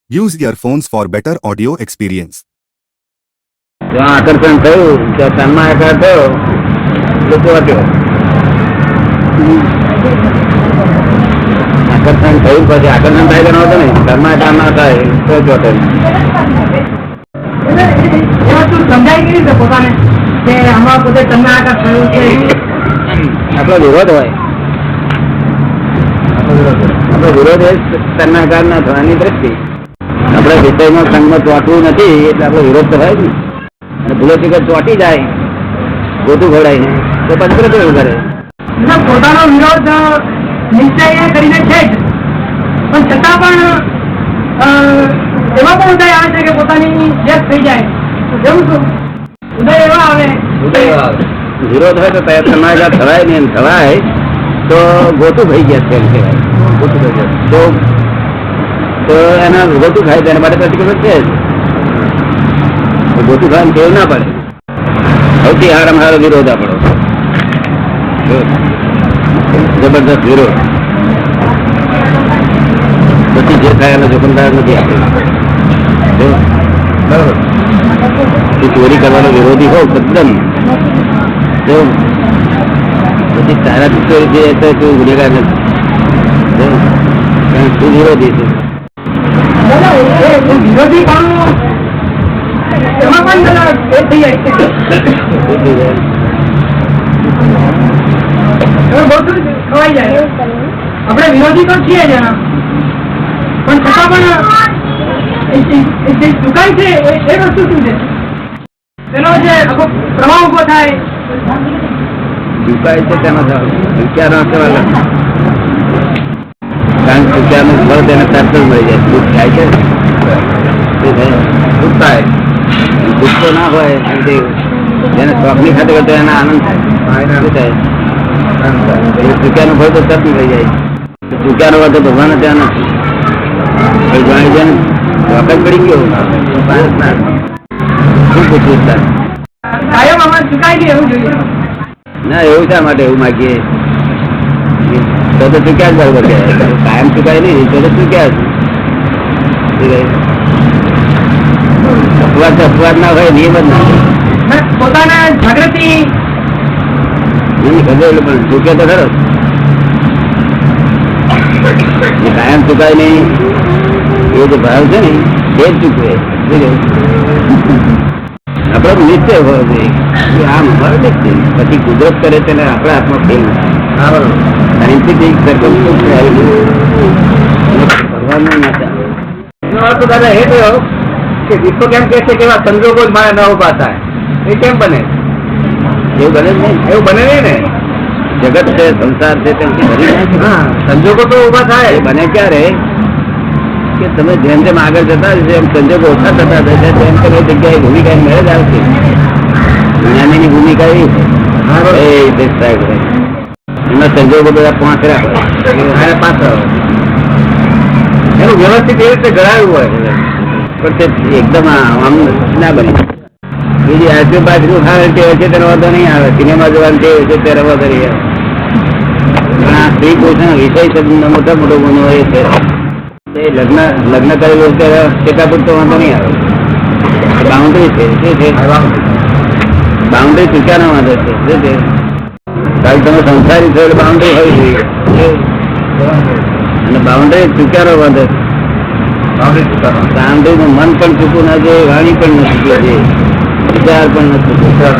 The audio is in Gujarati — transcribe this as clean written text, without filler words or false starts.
Use earphones for better audio experience. જો આકર્ષણ થયું તો તન્મા આકાર થયો તો ચોટ્યો. આકર્ષણ થયું પછી આકર્ષણ થાય કે ન હતું ને તન્મા આકાર ના થાય તો ચોટે. સમજાય કેવી રીતે પોતાને કે આમાં પોતે તન્મા આકાર થયું છે? આપણો વિરોધ હોય, આપણો વિરોધ એ તન્માકાર ના થવાની દ્રષ્ટિ. આપણે વિષયમાં સંગમાં ચોટવું નથી એટલે આપણો વિરોધ તો હોય જ. અને ભૂલો ચીકર ચોટી જાય ગોતું ઘોડાય તો પત્ર તો એવું કરે. પોતાનો વિરોધ નિશ્ચય કરીને છે જ, પણ છતાં પણ એવા પણ ઉદય આવે છે કે પોતાની ડેથ થઈ જાય. એવું શું ઉદય એવા આવે? વિરોધ હોય તો તન્માકાર થવાય ને એમ થવાય તો ગોતું થઈ ગયા છે એમ કહેવાય. ગોતું થઈ ગયા તો એના ગોતું ખાય તો એના માટે પ્રતિક્રમણ છે જ. ગોતું ખાવાનું કેવું ના પડે. સૌથી હારામાં હારો વિરોધ આપણો જબરદસ્ત વિરોધ. પછી જે થાય એનો જોખમદાર નથી આપણે. બરાબર, તું ચોરી કરવાનો વિરોધી હોવ તદ્દન, પછી તારાથી ચોરી થઈ જાય તો તું ગુનેગાર નથી. તું વિરોધી છે. વિરોધી પણ એમાં પણ એ થઈ જાય છે. ખવાઈ જાય. આપણે વિરોધી તો છીએ જ એના, પણ છતાં પણ જે ચુકાય છે એ વસ્તુ શું છે? તેનો જે આખો પ્રભાવ ઉભો થાય. ચુકાય છે તેનો વિચારો કારણ ચુક્યાનું ફળ તેને તરત જ મળી જાય. દુઃખ થાય છે, દુઃખ થાય. દુઃખ તો ના હોય જેને શોખની ખાતે કરતો એને આનંદ થાય. શું થાય? ચુક્યાનું ફળ તો તરત મળી જાય. ચુક્યાનો વર્ગ ભગવાન ત્યાં નથી. જાણી જાય ને શોખ જ પડી ગયો. શું પૂછવું કાયમ આમાં ચુકાઈ ગઈ એવું જોઈએ ના? એવું શા માટે એવું માગીએ? તો ચૂક્યા જ બરોબર કહેવાય. કાયમ ચૂકાય નહીં તો ચૂક્યા જ. અપવાદ ના હોય, નિયમ જ ના હોય. પોતાના જાગૃતિ ખબર પણ ચૂકે તો ખરો. કાયમ ચૂકાય નહીં એ જે ભાવ છે ને એ જ ચૂકવે. આપડો નિશ્ચય હોવો જોઈએ આમ અમારો નિશ્ચય. પછી કુદરત કરે તેને આપણા હાથમાં ફેલ સાયન્ટિફિક ભગવાનનું ના ચાલે. એનો અર્થ દાદા એ થયો કે વિશ્વ કેમ કે છે કે એવા સંજોગો જ મારા ન ઉભા થાય. એ કેમ બને? એવું બને જ નહીં. એવું બને નહીં ને. જગત છે, સંસાર છે, સંજોગો તો ઉભા થાય. એ બને ક્યારે કે તમે જેમ જેમ આગળ જતા જશે એમ સંજોગો ઓછા થતા જશે તેમ તમે જગ્યાએ ભૂમિકા મેળે જ આવશે. જ્ઞાનીની ભૂમિકા એમના સંજોગો બધા પાંચરા હોય, પાછળ એનું વ્યવસ્થિત એ રીતે ગળાયું હોય પણ તે એકદમ આમ ના બને. બીજી આજુબાજુ ખાવાની ટેવ છે તેનો વાંધો નહીં આવે. સિનેમા જોવાની ટેવ છે ત્યારે વાંધો નહીં આવે. પણ આ સ્ત્રી પુરુષનો વિષય શબ્દનો મોટો મોટો ગુનો એ છે. લગ્ન કરેલું ત્યારે ટેકા પૂરતો વાંધો નહીં આવે. બાઉન્ડ્રી છે. શું છે? બાઉન્ડ્રી ચૂક્યાનો વાંધો છે. શું છે? કારણ તમે સંસારી છો એટલે બાઉન્ડ્રી હોવી જોઈએ. અને બાઉન્ડ્રી ચૂક્યાનો વાંધો છે. બાઉન્ડ્રીનું મન પણ ચૂકવું ના જોઈએ, વાણી પણ ન ચૂકવી જોઈએ, વિચાર પણ ન ચૂકવું.